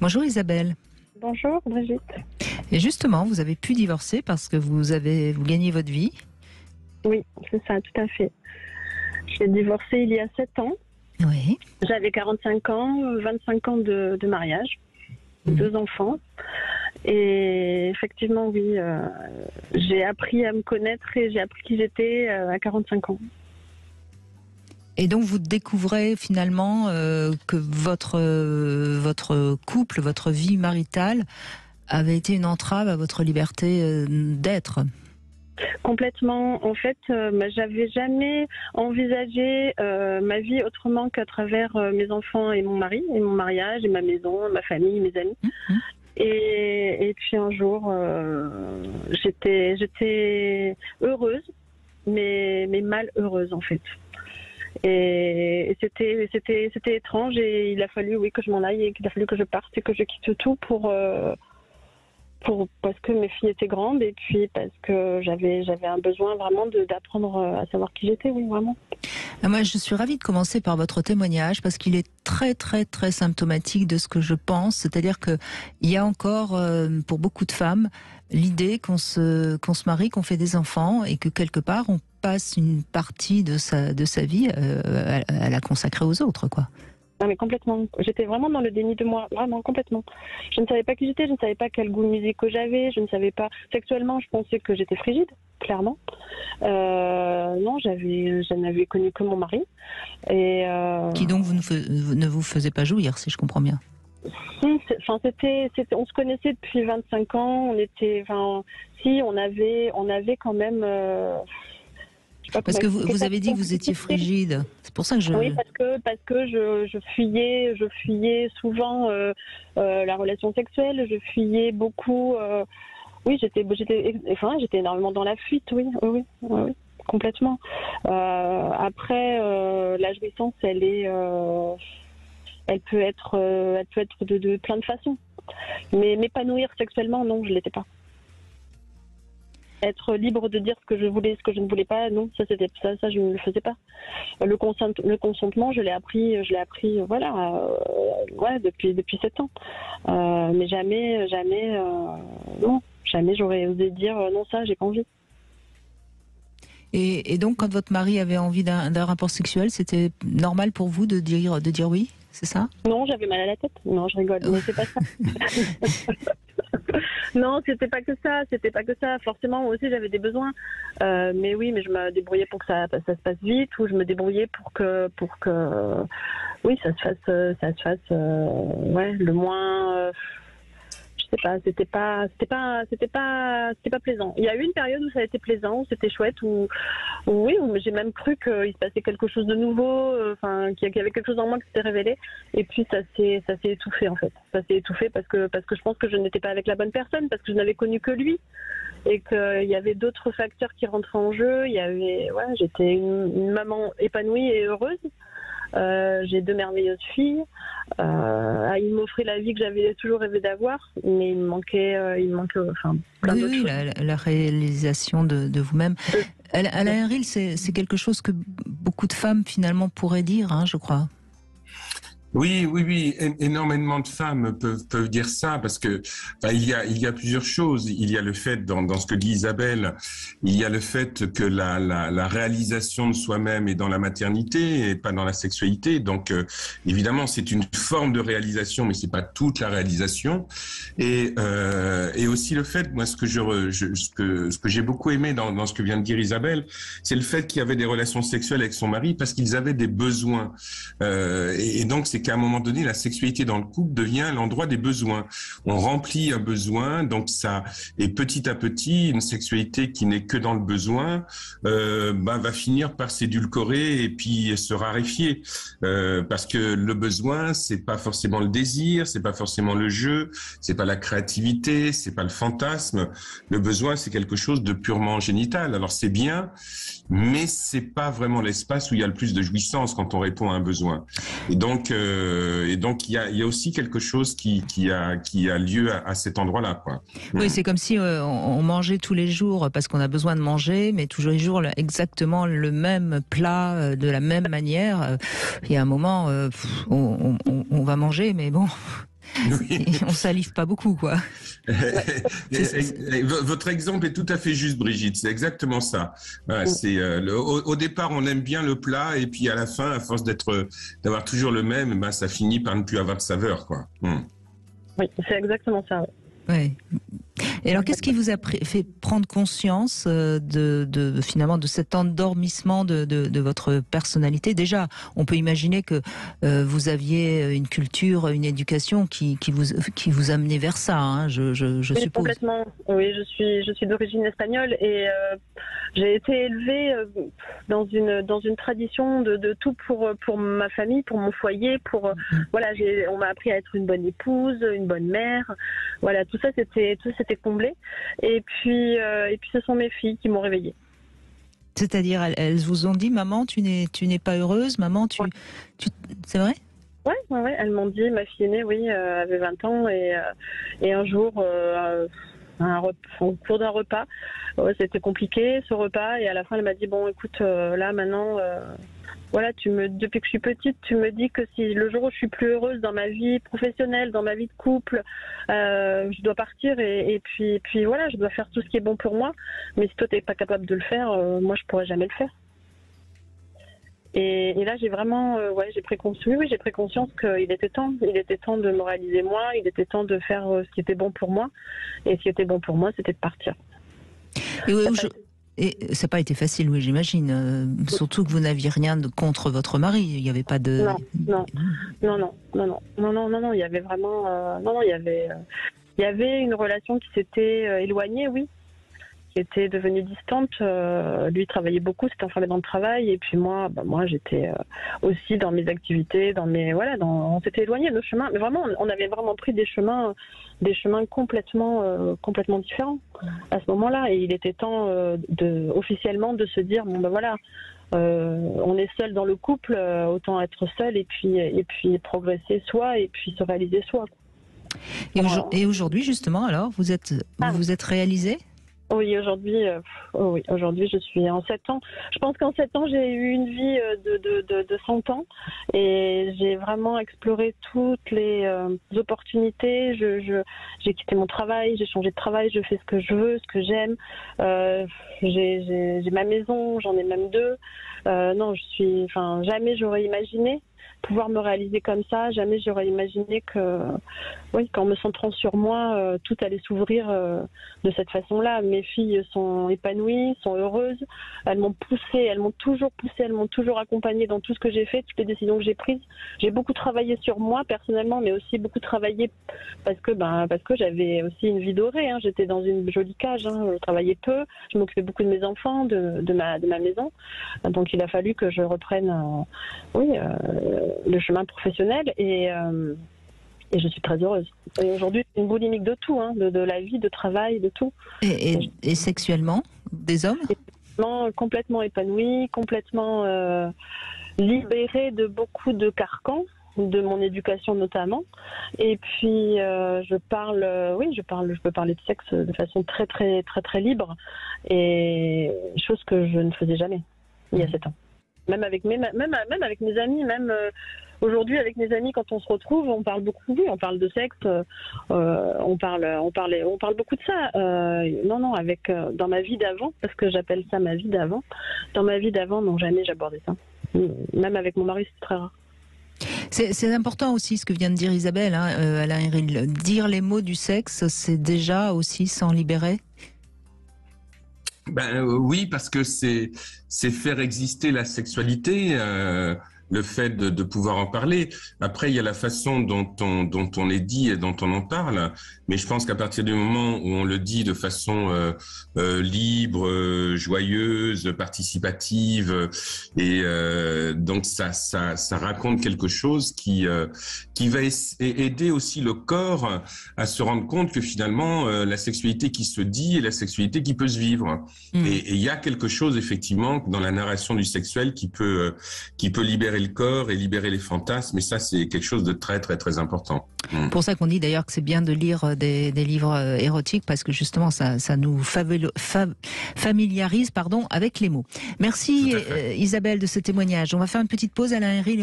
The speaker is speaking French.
Bonjour Isabelle. Bonjour Brigitte. Et justement, vous avez pu divorcer parce que vous gagnez votre vie. Oui, c'est ça, tout à fait. J'ai divorcé il y a 7 ans. Oui. J'avais 45 ans, 25 ans de mariage, 2 enfants. Et effectivement, oui, j'ai appris à me connaître et j'ai appris qui j'étais à 45 ans. Et donc vous découvrez finalement que votre couple, votre vie maritale avait été une entrave à votre liberté d'être. Complètement. En fait, j'avais jamais envisagé ma vie autrement qu'à travers mes enfants et mon mari, et mon mariage, et ma maison, ma famille, mes amis. Et puis un jour, j'étais heureuse, mais mal heureuse en fait. Et c'était étrange et il a fallu que je m'en aille et qu'il a fallu que je parte et que je quitte tout parce que mes filles étaient grandes et puis parce que j'avais un besoin vraiment d'apprendre à savoir qui j'étais, oui, vraiment. Moi, je suis ravie de commencer par votre témoignage parce qu'il est très, très, très symptomatique de ce que je pense. C'est-à-dire qu'il y a encore, pour beaucoup de femmes, l'idée qu'on se marie, qu'on fait des enfants et que quelque part, on passe une partie de sa vie à la consacrer aux autres, quoi. Non mais complètement. J'étais vraiment dans le déni de moi, vraiment complètement. Je ne savais pas qui j'étais, je ne savais pas quel goût de musique que j'avais, je ne savais pas. Sexuellement, je pensais que j'étais frigide, clairement. Non, je n'avais connu que mon mari. Et qui donc ne vous faisait pas jouir, si je comprends bien. Si, on se connaissait depuis 25 ans. On avait quand même. Parce que vous avez dit que vous étiez frigide. C'est pour ça que je... Oui, parce que je fuyais souvent la relation sexuelle. Je fuyais beaucoup. Oui, j'étais énormément dans la fuite. Oui, complètement. Après, la jouissance, elle peut être de plein de façons. Mais m'épanouir sexuellement, non, je l'étais pas. Être libre de dire ce que je voulais, ce que je ne voulais pas, non, ça je ne le faisais pas. Le consentement, je l'ai appris, voilà, depuis 7 ans. Mais jamais, non, jamais j'aurais osé dire non, ça, j'ai pas envie. Et donc, quand votre mari avait envie d'un rapport sexuel, c'était normal pour vous de dire oui, c'est ça? Non, j'avais mal à la tête. Non, je rigole, mais c'est pas ça. Non, c'était pas que ça. Forcément, moi aussi, j'avais des besoins. Mais je me débrouillais pour que ça se passe vite, ou je me débrouillais pour que, oui, ça se fasse, le moins. Je sais pas, c'était pas plaisant. Il y a eu une période où ça a été plaisant, où c'était chouette, où j'ai même cru qu'il se passait quelque chose de nouveau, qu'il y avait quelque chose en moi qui s'était révélé. Et puis ça s'est étouffé en fait. Ça s'est étouffé parce que je pense que je n'étais pas avec la bonne personne, parce que je n'avais connu que lui et qu'il y avait d'autres facteurs qui rentraient en jeu. J'étais une maman épanouie et heureuse. J'ai 2 merveilleuses filles. Il m'offrait la vie que j'avais toujours rêvé d'avoir, mais il me manquait plein d'autres choses. La réalisation de vous-même. Alain Ril, c'est quelque chose que beaucoup de femmes finalement pourraient dire, hein, je crois. Oui, énormément de femmes peuvent dire ça parce que il y a plusieurs choses. Il y a le fait dans ce que dit Isabelle, il y a le fait que la réalisation de soi-même est dans la maternité et pas dans la sexualité. Donc évidemment, c'est une forme de réalisation, mais c'est pas toute la réalisation. Et aussi le fait, moi, ce que j'ai beaucoup aimé dans ce que vient de dire Isabelle, c'est le fait qu'il y avait des relations sexuelles avec son mari parce qu'ils avaient des besoins. Et donc c'est qu'à un moment donné, la sexualité dans le couple devient l'endroit des besoins. On remplit un besoin, donc ça, et petit à petit, une sexualité qui n'est que dans le besoin, va finir par s'édulcorer et puis se raréfier, parce que le besoin, c'est pas forcément le désir, c'est pas forcément le jeu, c'est pas la créativité, c'est pas le fantasme. Le besoin, c'est quelque chose de purement génital. Alors c'est bien, mais c'est pas vraiment l'espace où il y a le plus de jouissance quand on répond à un besoin. Et donc il y a aussi quelque chose qui a lieu à cet endroit-là, quoi. Oui, c'est comme si on mangeait tous les jours parce qu'on a besoin de manger, mais tous les jours exactement le même plat de la même manière. Il y a un moment, on va manger, mais bon, Oui. On salive pas beaucoup, quoi. Votre exemple est tout à fait juste, Brigitte. C'est exactement ça. Voilà, au départ, on aime bien le plat, et puis à la fin, à force d'avoir toujours le même, ben, ça finit par ne plus avoir de saveur, quoi. Oui, c'est exactement ça. Ouais. Ouais. Et alors, qu'est-ce qui vous a fait prendre conscience finalement de cet endormissement de votre personnalité? Déjà, on peut imaginer que vous aviez une culture, une éducation qui vous amenait vers ça, hein, je Oui, suppose. complètement. Oui, je suis d'origine espagnole et j'ai été élevée dans une tradition de tout pour ma famille, pour mon foyer, voilà, on m'a appris à être une bonne épouse, une bonne mère. Voilà, tout ça c'était comblé. Et puis ce sont mes filles qui m'ont réveillée. C'est-à-dire, elles vous ont dit, maman, tu n'es pas heureuse, maman, Ouais. C'est vrai? Ouais, elles m'ont dit, ma fille aînée, oui, avait 20 ans et un jour, au cours d'un repas, c'était compliqué ce repas et à la fin elle m'a dit, bon écoute, là maintenant, voilà, depuis que je suis petite, tu me dis que si le jour où je suis plus heureuse dans ma vie professionnelle, dans ma vie de couple, je dois partir et puis voilà, je dois faire tout ce qui est bon pour moi. Mais si toi t'es pas capable de le faire, moi je pourrais jamais le faire. Et là j'ai vraiment, j'ai pris conscience. Oui, j'ai pris conscience qu'il était temps. Il était temps de me réaliser moi. Il était temps de faire ce qui était bon pour moi. Et ce qui était bon pour moi, c'était de partir. Et ça n'a pas été facile, oui, j'imagine. Surtout que vous n'aviez rien contre votre mari. Il n'y avait pas de. Non. Il y avait vraiment. Il y avait une relation qui s'était éloignée, oui, qui était devenue distante. Lui travaillait beaucoup, c'était un fondament de travail, et puis moi j'étais aussi dans mes activités, on s'était éloignés de nos chemins, mais vraiment on avait vraiment pris des chemins complètement différents à ce moment-là, et il était temps officiellement de se dire bon ben voilà. On est seul dans le couple, autant être seul et puis progresser soi et puis se réaliser soi. Et aujourd'hui justement, alors vous vous êtes réalisé? Oui, aujourd'hui, je suis en 7 ans. Je pense qu'en 7 ans, j'ai eu une vie de 100 ans et j'ai vraiment exploré toutes les opportunités. J'ai quitté mon travail, j'ai changé de travail, je fais ce que je veux, ce que j'aime. J'ai ma maison, j'en ai même 2. Jamais j'aurais imaginé pouvoir me réaliser comme ça. Jamais j'aurais imaginé qu'en me centrant sur moi, tout allait s'ouvrir de cette façon-là. Mes filles sont épanouies, sont heureuses. Elles m'ont toujours poussée, elles m'ont toujours accompagnée dans tout ce que j'ai fait, toutes les décisions que j'ai prises. J'ai beaucoup travaillé sur moi personnellement, mais aussi beaucoup travaillé parce que j'avais aussi une vie dorée. Hein. J'étais dans une jolie cage. Hein. Je travaillais peu. Je m'occupais beaucoup de mes enfants, de ma maison. Donc il a fallu que je reprenne, le chemin professionnel et je suis très heureuse. Et aujourd'hui, c'est une boulimique de tout, hein, de la vie, de travail, de tout. Et sexuellement, des hommes? Complètement épanouie, complètement libérée de beaucoup de carcans, de mon éducation notamment. Et puis, je peux parler de sexe de façon très, très, très, très libre. Et chose que je ne faisais jamais il y a 7 ans. Même avec mes amis, aujourd'hui avec mes amis, quand on se retrouve, on parle beaucoup, on parle de sexe, on parle beaucoup de ça. Dans ma vie d'avant, parce que j'appelle ça ma vie d'avant, dans ma vie d'avant, non, jamais j'abordais ça. Même avec mon mari, c'est très rare. C'est important aussi ce que vient de dire Isabelle, hein, Alain Héril. Dire les mots du sexe, c'est déjà aussi s'en libérer. Oui, parce que c'est faire exister la sexualité, le fait de pouvoir en parler. Après, il y a la façon dont on les dit et dont on en parle. Mais je pense qu'à partir du moment où on le dit de façon libre, joyeuse, participative, et donc ça raconte quelque chose qui va aider aussi le corps à se rendre compte que finalement la sexualité qui se dit est la sexualité qui peut se vivre. Et il y a quelque chose effectivement dans la narration du sexuel qui peut libérer le corps et libérer les fantasmes, et ça c'est quelque chose de très très très important. Pour ça qu'on dit d'ailleurs que c'est bien de lire des livres érotiques, parce que justement ça nous familiarise avec les mots. Merci Isabelle de ce témoignage. On va faire une petite pause, Alain Héril.